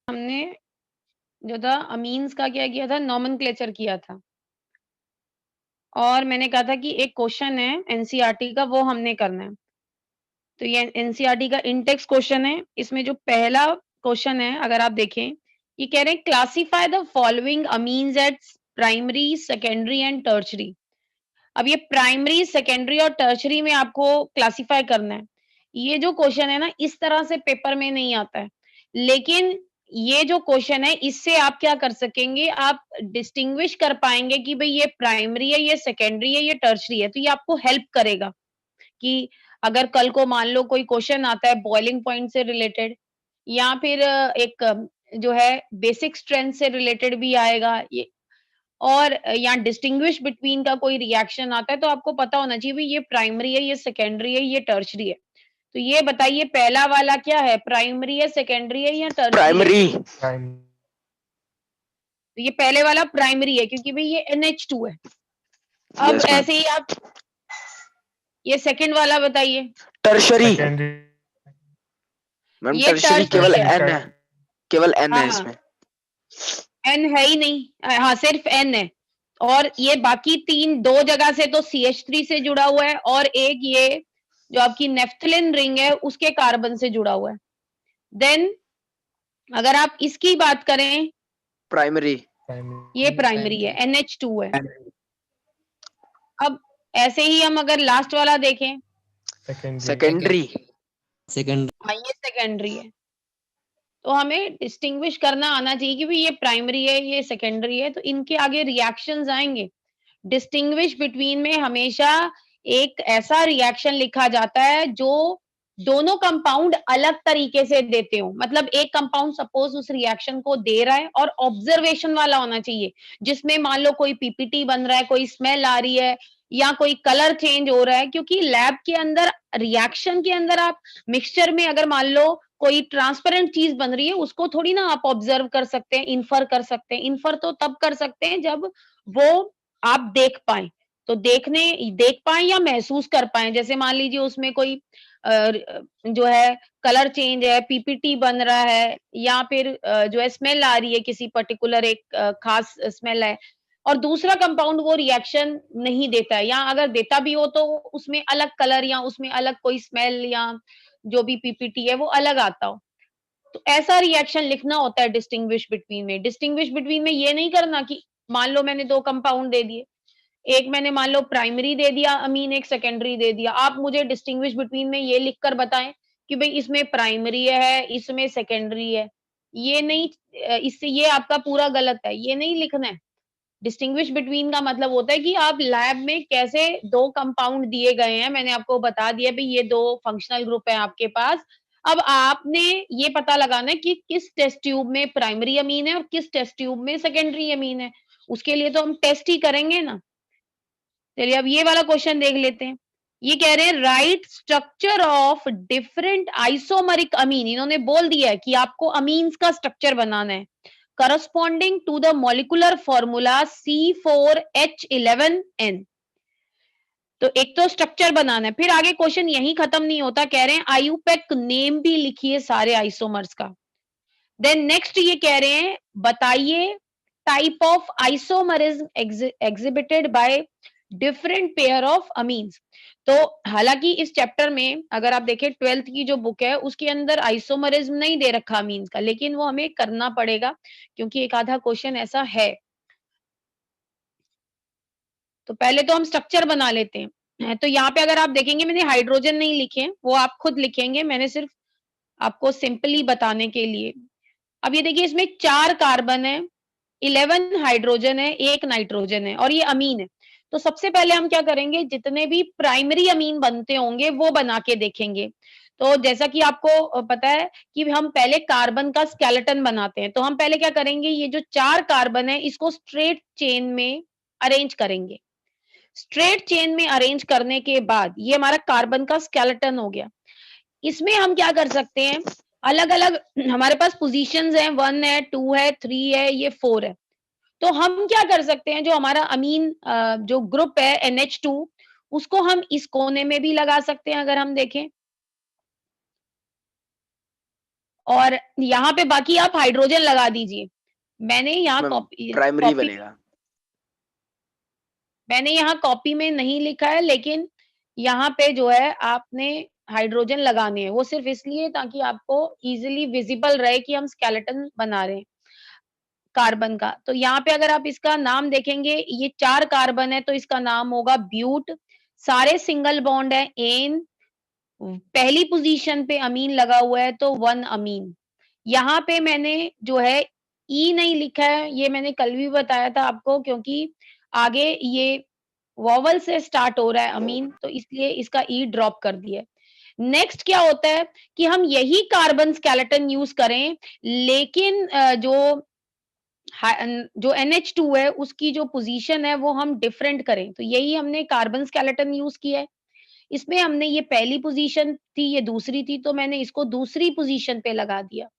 हमने जो था अमीन्स का क्या किया था, नोमेनक्लेचर किया था। और मैंने कहा था कि एक क्वेश्चन है एनसीईआरटी का, वो हमने करना है। तो ये एनसीईआरटी का इन टेक्स्ट क्वेश्चन है। इसमें जो पहला क्वेश्चन है, अगर आप देखें, ये कह रहे हैं classify the following amines eight primary, secondary and tertiary. अब ये प्राइमरी, सेकेंडरी और टर्शरी में आपको क्लासिफाई करना है। ये जो क्वेश्चन है ना, इस तरह से पेपर में नहीं आता है। लेकिन ये जो क्वेश्चन है, इससे आप क्या कर सकेंगे, आप डिस्टिंग्विश कर पाएँगे कि भई ये प्राइमरी है, ये सेकेंडरी है, ये टर्शरी है। तो ये आपको हेल्प करेगा कि अगर कल को मान लो कोई क्वेश्चन आता है बॉइलिंग पॉइंट से रिलेटेड, या फिर एक जो है बेसिक स्ट्रेंथ से रिलेटेड भी आएगा ये, और यहाँ डिस्टिंग्विश बिटवीन का कोई रिएक्शन आता है, तो आपको पता होना चाहिए भई ये प्राइमरी है, ये सेकेंडरी है, ये टर्शरी है। तो ये बताइए पहला वाला क्या है, प्राइमरी है, सेकेंडरी है या टर्शरी है? प्राइमरी। तो ये पहले वाला प्राइमरी है क्योंकि भई ये NH2 है। अब यस मैम। ऐसे ही आप ये सेकंड वाला बताइए। टर्शरी। मैम ये टर्शरी केवल टर्शरी है। एन है, केवल एन है हाँ, इसमें। N है ही नहीं। हाँ, सिर्फ N है। और ये बाकी 3 2 जगह से तो CH3 से जुड़ा हुआ है और एक ये जो आपकी नेफ्थलीन रिंग है उसके कार्बन से जुड़ा हुआ है। देन अगर आप इसकी बात करें, प्राइमरी। ये प्राइमरी है, NH2 है। अब ऐसे ही हम अगर लास्ट वाला देखें, सेकेंडरी। हाँ, ये सेकेंडरी है। तो हमें डिस्टिंग्विश करना आना चाहिए कि भई ये प्राइमरी है, ये सेकेंडरी है, तो इनके आगे रिएक्शंस आएँगे। डिस्टिंग्विश बिटवीन में हमेशा एक ऐसा रिएक्शन लिखा जाता है जो दोनों कंपाउंड अलग तरीके से देते हो। मतलब एक कंपाउंड सपोज उस रिएक्शन को दे रहा है और ऑब्जर्वेशन वाला होना चाहिए, जिसमें मान लो कोई पीपीटी बन रहा है, कोई स्मेल आ रही है या कोई कलर चेंज हो रहा है, क्योंकि लैब के अंदर रिएक्शन के अंदर आप मिक्सचर में अगर मान लो कोई ट्रांसपेरेंट चीज बन रही है, उसको थोड़ी ना आप ऑब्जर्व कर सकते हैं, इन्फर कर सकते हैं। इन्फर तो तब कर सकते हैं जब वो आप देख पाएँ। तो देख पाएँ या महसूस कर पाएँ। जैसे मान लीजिए उसमें कोई जो है कलर चेंज है, पीपीटी बन रहा है या फिर जो है स्मेल आ रही है, किसी पर्टिकुलर एक खास स्मेल है और दूसरा कंपाउंड वो रिएक्शन नहीं देता है, या अगर देता भी हो तो उसमें अलग कलर या उसमें अलग कोई स्मेल या जो भी पीपीटी है वो अलग आता हो। तो ऐसा रिएक्शन लिखना होता है डिस्टिंग्विश बिटवीन में। डिस्टिंग्विश बिटवीन में ये नहीं करना कि मान लो मैंने 2 कंपाउंड दे दिए, एक मैंने मान लो प्राइमरी दे दिया अमीन, एक सेकेंडरी दे दिया। आप मुझे डिस्टिंग्विश बिटवीन में ये लिखकर बताएँ कि भई इसमें प्राइमरी है, इसमें सेकेंडरी है। ये नहीं, इससे ये आपका पूरा गलत है, ये नहीं लिखना है। डिस्टिंग्विश बिटवीन का मतलब होता है कि आप लैब में कैसे 2 कंपाउंड दिए गए हैं, मैंने आपको बता दिया भई ये 2 फंक्शनल ग्रुप है आपके पास। अब आपने ये पता लगाना है कि किस टेस्ट ट्यूब में प्राइमरी अमीन है और किस टेस्ट ट्यूब में सेकेंडरी अमीन है। उसके लिए तो हम टेस्ट ही करेंगे ना। चलिए अब ये वाला क्वेश्चन देख लेते हैं। ये कह रहे हैं right structure of different isomeric अमीन। इन्होंने बोल दिया है कि आपको अमीन्स का स्ट्रक्चर बनाना है corresponding to the molecular formula C4H11N। तो एक तो स्ट्रक्चर बनाना है, फिर आगे क्वेश्चन यही खत्म नहीं होता, कह रहे हैं आईयूपैक नेम भी लिखिए सारे आइसोमर्स का। देन नेक्स्ट ये कह रहे हैं बताइए type of isomerism exhibited by different pair of amines. तो हालांकि इस चैप्टर में अगर आप देखें 12th की जो बुक है उसके अंदर आइसोमरिज्म नहीं दे रखा अमीन्स का, लेकिन वो हमें करना पड़ेगा क्योंकि एक आधा क्वेश्चन ऐसा है। तो पहले तो हम स्ट्रक्चर बना लेते हैं। तो यहाँ पे अगर आप देखेंगे मैंने हाइड्रोजन नहीं लिखे, वो आप खुद लिखेंगे, मैंने सिर्फ आपको सिंपली बताने के लिए। अब ये देखिए इसमें 4 कार्बन है, 11 हाइड्रोजन है, 1 नाइट्रोजन है और ये अमीन है। तो सबसे पहले हम क्या करेंगे, जितने भी प्राइमरी अमीन बनते होंगे वो बना के देखेंगे। तो जैसा कि आपको पता है कि हम पहले कार्बन का स्केलेटन बनाते हैं। तो हम पहले क्या करेंगे, ये जो 4 कार्बन है इसको स्ट्रेट चेन में अरेंज करेंगे। स्ट्रेट चेन में अरेंज करने के बाद ये हमारा कार्बन का स्केलेटन हो गया। इसमें हम क्या कर सकते हैं, अलग-अलग हमारे पास पोज़ीशंस हैं, 1 है, 2 है, 3 है, ये 4 है। तो हम क्या कर सकते हैं, जो हमारा अमीन जो ग्रुप है NH2 उसको हम इस कोने में भी लगा सकते हैं अगर हम देखें। और यहाँ पे बाकी आप हाइड्रोजन लगा दीजिए। मैंने यहाँ प्राइमरी बनेगा। मैंने यहाँ कॉपी में नहीं लिखा है, लेकिन यहाँ पे जो है आपने हाइड्रोजन लगाने हैं। वो सिर्फ इसलिए ताकि आपको इजीली विजिबल रहे कि हम स्केलेटन बना रहे हैं कार्बन का। तो यहाँ पे अगर आप इसका नाम देखेंगे, ये 4 कार्बन है तो इसका नाम होगा ब्यूट। सारे सिंगल बॉन्ड है एन। पहली पोजीशन पे अमीन लगा हुआ है तो 1 अमीन। यहाँ पे मैंने जो है ई नहीं लिखा है, ये मैंने कल भी बताया था आपको, क्योंकि आगे ये वॉवल से स्टार्ट हो रहा है अमीन, तो इसलिए इसका ई ड्रॉप कर दिया है। नेक्स्ट क्या होता है कि हम यही कार्बन स्केलेटन यूज करें, लेकिन जो NH2 है उसकी जो पोजीशन है वो हम डिफरेंट करें। तो यही हमने कार्बन स्केलेटन यूज किया है। इसमें हमने ये पहली पोजीशन थी, ये दूसरी थी, तो मैंने इसको दूसरी पोजीशन पे लगा दिया।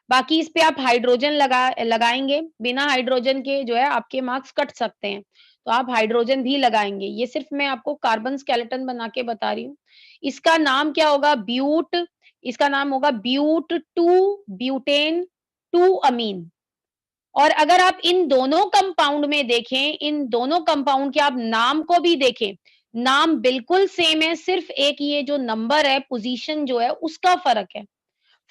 बाकी इस पे आप हाइड्रोजन लगाएंगे, बिना हाइड्रोजन के जो है आपके मार्क्स कट सकते हैं, तो आप हाइड्रोजन भी लगाएंगे। ये सिर्फ मैं आपको कार्बन स्केलेटन बना के बता रही हूँ। इसका नाम क्या होगा? ब्यूट। इसका नाम होगा ब्यूट 2 ब्यूटेन 2 अमीन। और अगर आप इन दोनों कंपाउंड में देखें, इन दोनों कंपाउंड के आप नाम को भी देखें, नाम बिल्कुल सेम है, सिर्फ एक ये जो नंबर है, पोजीशन जो है उसका फर्क है।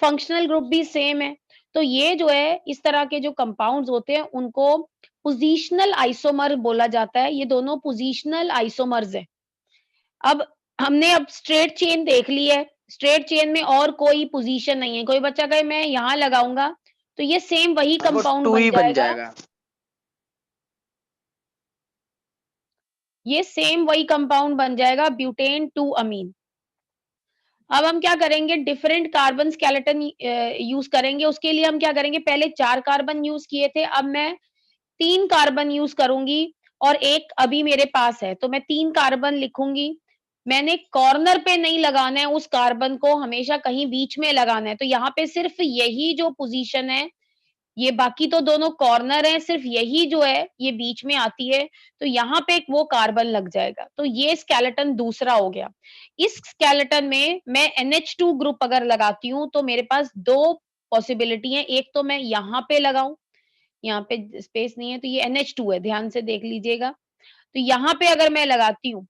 फंक्शनल ग्रुप भी सेम है। तो ये जो है इस तरह के जो कंपाउंड्स होते हैं उनको पोजीशनल आइसोमर बोला जाता है। ये दोनों पोजीशनल आइसोमर्स है। अब स्ट्रेट चेन देख ली है। स्ट्रेट चेन में और कोई पोजीशन नहीं है। कोई बच्चा कहे मैं यहाँ लगाऊंगा, तो ये सेम वही कंपाउंड बन जाएगा। ये सेम वही कंपाउंड बन जाएगा, ब्यूटेन 2 अमीन। अब हम क्या करेंगे? डिफरेंट कार्बन स्केलेटन यूज करेंगे। उसके लिए हम क्या करेंगे? पहले 4 कार्बन यूज किए थे, अब मैं 3 कार्बन यूज करूंगी और एक अभी मेरे पास है, तो मैं 3 कार्बन लिखूंगी। मैंने कॉर्नर पे नहीं लगाना है उस कार्बन को, हमेशा कहीं बीच में लगाना है। तो यहाँ पे सिर्फ यही जो पोजीशन है, ये बाकी तो दोनों कॉर्नर हैं, सिर्फ यही जो है ये बीच में आती है, तो यहाँ पे एक वो कार्बन लग जाएगा। तो ये स्केलेटन दूसरा हो गया। इस स्केलेटन में मैं NH2 ग्रुप अगर लगाती हूँ तो मेरे पास 2 पॉसिबिलिटी है। एक तो मैं यहाँ पे लगाऊं, यहाँ पे स्पेस नहीं है, तो ये NH2 है, ध्यान से देख लीजिएगा। तो यहाँ पे अगर मैं लगाती हूँ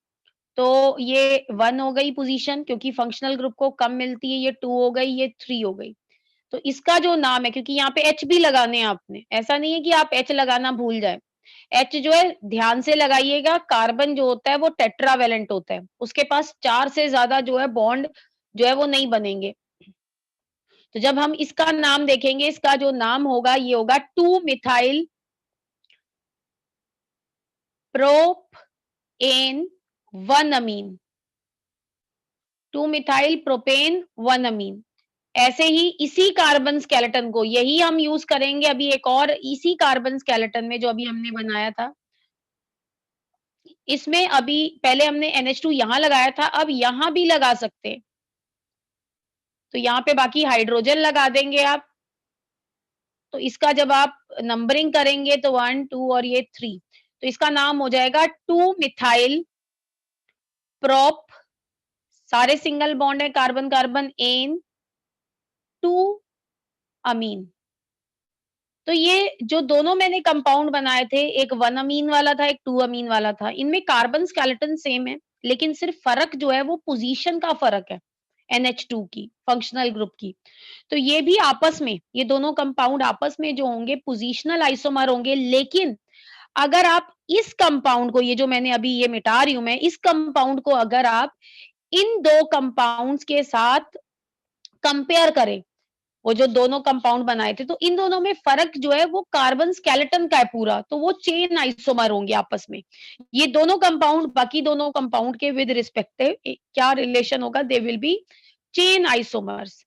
तो ये 1 हो गई पोजीशन, क्योंकि फंक्शनल ग्रुप को कम मिलती है। ये 2 हो गई, ये 3 हो गई। तो इसका जो नाम है, क्योंकि यहाँ पे H भी लगाने हैं आपने, ऐसा नहीं है कि आप H लगाना भूल जाए। H जो है ध्यान से लगाइएगा, कार्बन जो होता है वो टेट्रावेलेंट होता है, उसके पास 4 से ज्यादा जो है बॉन्ड जो है वो नहीं बनेंगे। तो जब हम इसका नाम देखेंगे, इसका जो नाम होगा ये होगा 2 मिथाइल प्रोपेन 1 अमीन। 2 मिथाइल प्रोपेन 1 अमीन। ऐसे ही इसी कार्बन स्केलेटन को यही हम यूज करेंगे अभी एक और इसी कार्बन स्केलेटन में जो अभी हमने बनाया था। इसमें अभी पहले हमने NH2 यहाँ लगाया था, अब यहाँ भी लगा सकते हैं। तो यहाँ पे बाकी हाइड्रोजन लगा देंगे आप। तो इसका जब आप नंबरिंग करेंगे तो 1 2 और ये 3, तो इसका नाम हो जाएगा 2 मिथाइल प्रोप, सारे सिंगल बॉन्ड है कार्बन कार्बन, एन 2 अमीन। तो ये जो दोनों मैंने कंपाउंड बनाए थे, एक 1 अमीन वाला था, एक 2 अमीन वाला था, इनमें कार्बन स्केलेटन सेम है, लेकिन सिर्फ फर्क जो है वो पोजीशन का फर्क है NH2 की, फंक्शनल ग्रुप की। तो ये भी आपस में, ये दोनों कंपाउंड आपस में जो होंगे पोजीशनल आइसोमर होंगे, लेकिन अगर आप इस कंपाउंड को, ये जो मैंने अभी ये मिटा रही हूं मैं, इस कंपाउंड को अगर आप इन 2 कंपाउंड्स के साथ कंपेयर करें, वो जो दोनों कंपाउंड बनाए थे, तो इन दोनों में फर्क जो है वो कार्बन स्केलेटन का है पूरा, तो वो चेन आइसोमर होंगे आपस में। ये दोनों कंपाउंड बाकी दोनों कंपाउंड के विद रिस्पेक्टिव क्या रिलेशन होगा? They will be chain isomers.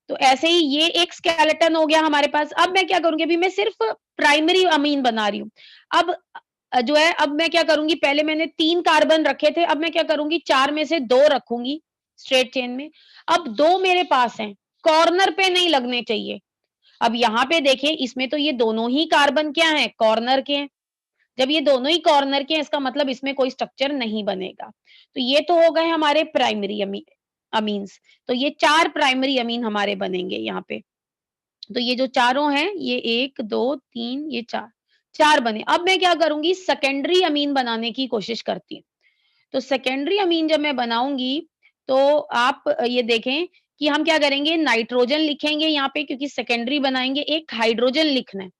तो ऐसे ही ये एक स्केलेटन हो गया हमारे पास। अब मैं क्या करूंगी? अभी मैं सिर्फ प्राइमरी अमीन बना रही हूँ। अब जो है, अब मैं क्या करूंगी? पहले मैंने 3 कार्बन रखे थे, अब मैं क्या करूंगी? 4 में से 2 रखूंगी स्ट्रेट चेन में। अब 2 मेरे पास हैं, कॉर्नर पे नहीं लगने चाहिए। अब यहाँ पे देखें, इसमें तो ये दोनों ही कार्बन क्या है? कॉर्नर के हैं। जब ये दोनों ही कॉर्नर के हैं, इसका मतलब इसमें कोई स्ट्रक्चर नहीं बनेगा। तो ये तो हो गए हमारे प्राइमरी अमीन्स। तो ये 4 प्राइमरी अमीन हमारे बनेंगे यहाँ पे। तो ये जो चारों हैं, ये 1 2 3 ये 4 बने। अब मैं क्या करूँगी, सेकेंडरी अमीन बनाने की कोशिश करती हूँ। तो सेकेंडरी अमीन जब मैं बनाऊँगी, तो आप ये देखें कि हम क्या करेंगे, नाइट्रोजन लिखेंगे यहाँ पे क्योंकि सेकेंडरी बनाएँगे, एक हाइड्रोजन लिखना है।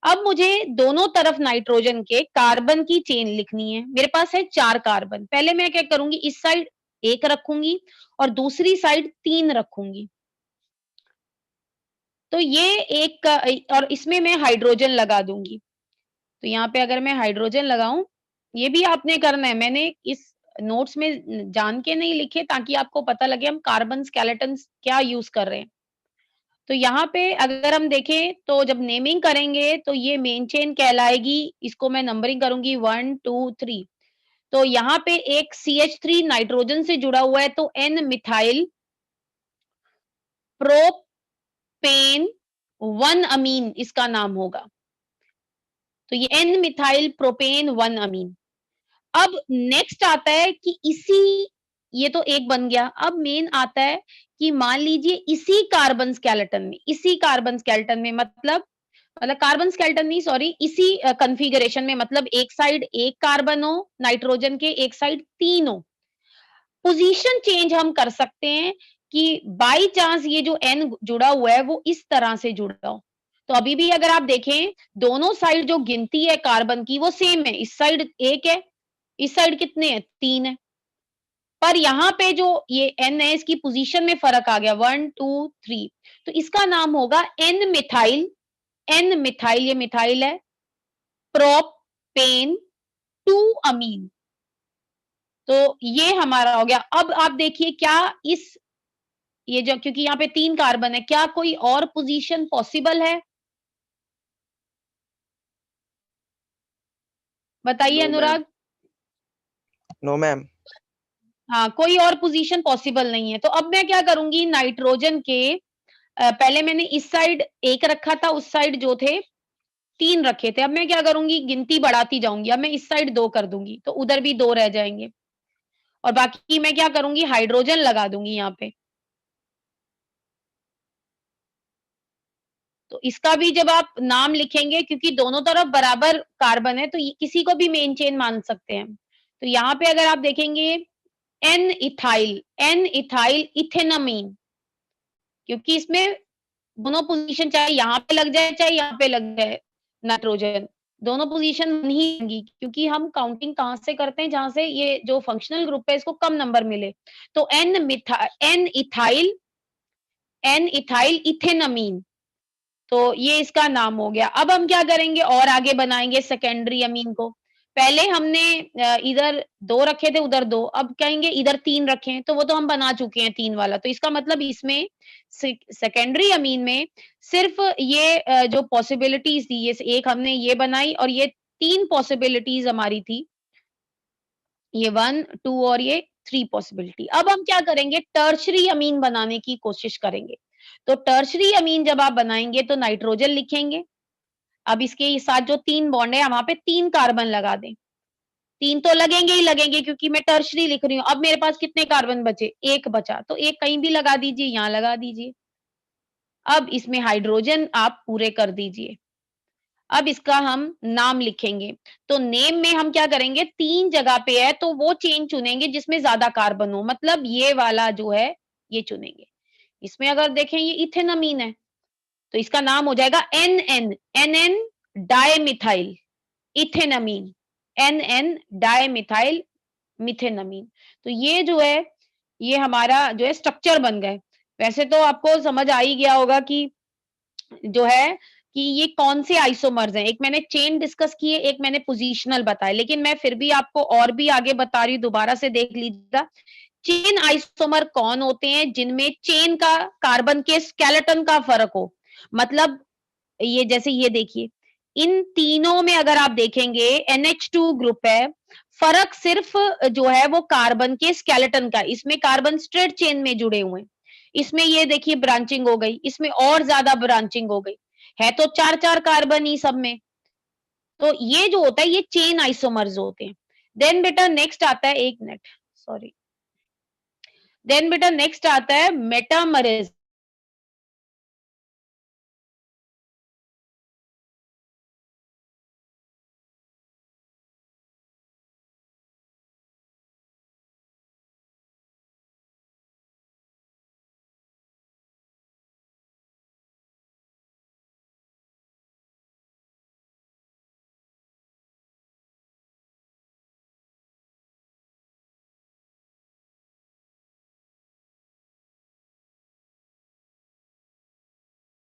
अब मुझे दोनों तरफ नाइट्रोजन के कार्बन की चेन लिखनी है। मेरे पास है 4 कार्बन। पहले मैं क्या करूँगी, इस साइड 1 रखूँगी और दूसरी साइड 3 रखूँगी। तो ये एक और इसमें मैं हाइड्रोजन लगा दूँगी। तो यहाँ पे अगर मैं हाइड्रोजन लगाऊँ, ये भी आपने करना है। मैंने इस नोट्स में जान के नहीं लिखे ताकि आपको पता लगे हम कार्बन स्केलेटन्स क्या यूज़ कर रहे हैं। तो यहाँ पे अगर हम देखें तो जब नेमिंग करेंगे तो ये मेन चेन कहलाएगी, इसको मैं नंबरिंग करूँगी 1 2 3। तो यहाँ पे एक CH3 नाइट्रोजन से जुड़ा हुआ है तो N मिथाइल प्रोपेन 1 अमीन इसका नाम होगा। तो ये N मिथाइल प्रोपेन 1 अमीन। अब नेक्स्ट आता है कि ये तो एक बन गया। अब मेन आता है कि मान लीजिए इसी कार्बन स्केलेटन में मतलब कार्बन स्केलेटन नहीं सॉरी, इसी कॉन्फ़िगरेशन में मतलब एक साइड 1 कार्बन हो नाइट्रोजन के, एक साइड 3 हो। पोज़ीशन चेंज हम कर सकते हैं कि बाय चांस ये जो N जुड़ा हुआ है वो इस तरह से जुड़ा हो। तो अभी भी अगर आप देखें, दोनों साइड जो गिनती है कार्बन की वो सेम है। इस साइड 1 है, इस साइड कितने हैं? 3 है। पर यहाँ पे जो ये N है इसकी पोजीशन में फ़र्क आ गया 1 2 3। तो इसका नाम होगा N मिथाइल ये मिथाइल है, प्रोपेन 2 अमीन। तो ये हमारा हो गया। अब आप देखिए क्या इस ये जो क्योंकि यहाँ पे 3 कार्बन है, क्या कोई और पोजीशन पॉसिबल है? बताइए no ma'am. Anurag. No ma'am. हाँ, कोई और पोजीशन पॉसिबल नहीं है। तो अब मैं क्या करूँगी, नाइट्रोजन के पहले मैंने इस साइड 1 रखा था, उस साइड जो थे 3 रखे थे। अब मैं क्या करूँगी, गिनती बढ़ाती जाऊँगी। अब मैं इस साइड 2 कर दूँगी, तो उधर भी 2 रह जाएँगे और बाकी मैं क्या करूँगी, हाइड्रोजन लगा दूँगी यहाँ पे। तो इसका भी जब आप नाम लिखेंगे क्योंकि दोनों तरफ बराबर कार्बन है, तो ये किसी को भी मेन चेन मान सकते हैं। तो यहाँ पे अगर आप देखेंगे एन इथाइल इथेनामीन, क्योंकि इसमें दोनों पोजीशन चाहे यहाँ पे लग जाए, चाहे यहाँ पे लग जाए नाइट्रोजन, दोनों पोजीशन नहीं होंगी क्योंकि हम काउंटिंग कहाँ से करते हैं, जहाँ से ये जो फंक्शनल ग्रुप है इसको कम नंबर मिले। तो एन इथाइल इथेनामीन, तो ये इसका नाम हो गया। अब हम क्या करेंगे और आगे बनाएँगे सेकेंडरी अमीन को। पहले हमने इधर 2 रखे थे, उधर 2, अब कहेंगे इधर 3 रखें, तो वो तो हम बना चुके हैं 3 वाला। तो इसका मतलब इसमें सेकेंडरी अमीन में सिर्फ़ ये जो पॉसिबिलिटीज़ थी, ये एक हमने ये बनाई और ये 3 पॉसिबिलिटीज़ हमारी थी। ये 1, 2 और ये 3 पॉसिबिलिटी। अब हम क्या करेंगे, टर्शरी अमीन बनाने की कोशिश करेंगे। तो टर्शरी अमीन जब आप बनाएँगे तो नाइट्रोजन लिखेंगे। अब इसके साथ जो 3 बॉन्ड है वहाँ पे 3 कार्बन लगा दें। 3 तो लगेंगे ही लगेंगे क्योंकि मैं टर्शरी लिख रही हूँ। अब मेरे पास कितने कार्बन बचे? 1 बचा, तो 1 कहीं भी लगा दीजिए, यहाँ लगा दीजिए। अब इसमें हाइड्रोजन आप पूरे कर दीजिए। अब इसका हम नाम लिखेंगे। तो नेम में हम क्या करेंगे, 3 जगह पे है तो वो चेन चुनेंगे जिसमें ज़्यादा कार्बन हो, मतलब ये वाला जो है ये चुनेंगे। इसमें अगर देखें ये इथेनमीन है, तो इसका नाम हो जाएगा एनएन डायमिथाइल इथेनमीन, एनएन डायमिथाइल मिथेनमीन। तो ये जो है, ये हमारा जो है स्ट्रक्चर बन गए। वैसे तो आपको समझ आ ही गया होगा कि जो है कि ये कौन से आइसोमर्स हैं। एक मैंने चेन डिस्कस की है, एक मैंने पोजिशनल बताया, लेकिन मैं फिर भी आपको और भी आगे बता रही हूँ, दोबारा से देख लीजिएगा। चेन आइसोमर कौन होते हैं, जिनमें चेन का कार्बन के स्केलेटन का फ़र्क हो। मतलब ये जैसे ये देखिए, इन तीनों में अगर आप देखेंगे NH2 ग्रुप है, फ़र्क सिर्फ़ जो है वो कार्बन के स्केलेटन का, इसमें कार्बन स्ट्रेट चेन में जुड़े हुए हैं। इसमें ये देखिए ब्रांचिंग हो गई, इसमें और ज़्यादा ब्रांचिंग हो गई। है तो 4-4 कार्बन ही सब में। तो ये जो होता है ये चेन आइसोमर्स होते हैं। देन बेटा नेक्स्ट आता है, एक मिनट सॉरी। देन बेटा नेक्स्ट आता है मेटामरेज़।